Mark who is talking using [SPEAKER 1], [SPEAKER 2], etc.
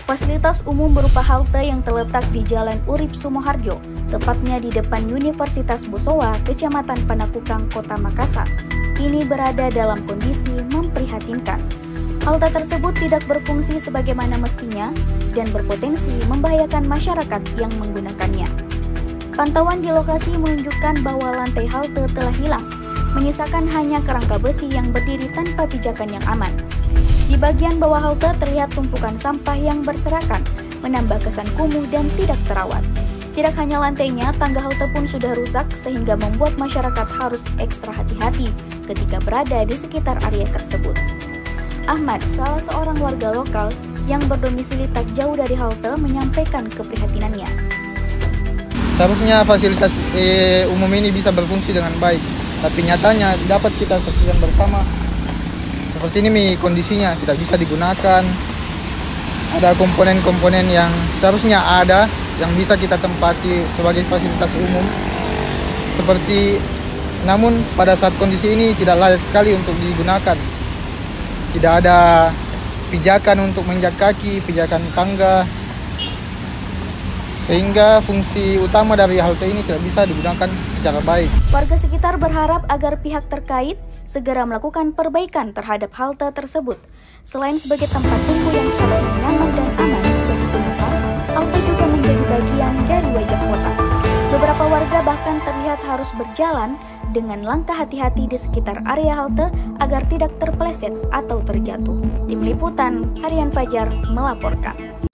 [SPEAKER 1] Fasilitas umum berupa halte yang terletak di Jalan Urip Sumoharjo, tepatnya di depan Universitas Bosowa, Kecamatan Panakukang, Kota Makassar, kini berada dalam kondisi memprihatinkan. Halte tersebut tidak berfungsi sebagaimana mestinya dan berpotensi membahayakan masyarakat yang menggunakannya. Pantauan di lokasi menunjukkan bahwa lantai halte telah hilang, menyisakan hanya kerangka besi yang berdiri tanpa pijakan yang aman. Di bagian bawah halte terlihat tumpukan sampah yang berserakan, menambah kesan kumuh dan tidak terawat. Tidak hanya lantainya, tangga halte pun sudah rusak sehingga membuat masyarakat harus ekstra hati-hati ketika berada di sekitar area tersebut. Ahmad, salah seorang warga lokal yang berdomisili tak jauh dari halte, menyampaikan keprihatinannya.
[SPEAKER 2] Seharusnya fasilitas umum ini bisa berfungsi dengan baik, tapi nyatanya dapat kita saksikan bersama. Seperti ini kondisinya, tidak bisa digunakan. Ada komponen-komponen yang seharusnya ada, yang bisa kita tempati sebagai fasilitas umum. Namun pada saat kondisi ini tidak layak sekali untuk digunakan. Tidak ada pijakan untuk menginjak kaki, pijakan tangga, sehingga fungsi utama dari halte ini tidak bisa digunakan secara baik.
[SPEAKER 1] Warga sekitar berharap agar pihak terkait segera melakukan perbaikan terhadap halte tersebut. Selain sebagai tempat tunggu yang seharusnya nyaman dan aman bagi penumpang, halte juga menjadi bagian dari wajah kota. Beberapa warga bahkan terlihat harus berjalan dengan langkah hati-hati di sekitar area halte agar tidak terpeleset atau terjatuh. Tim Liputan Harian Fajar melaporkan.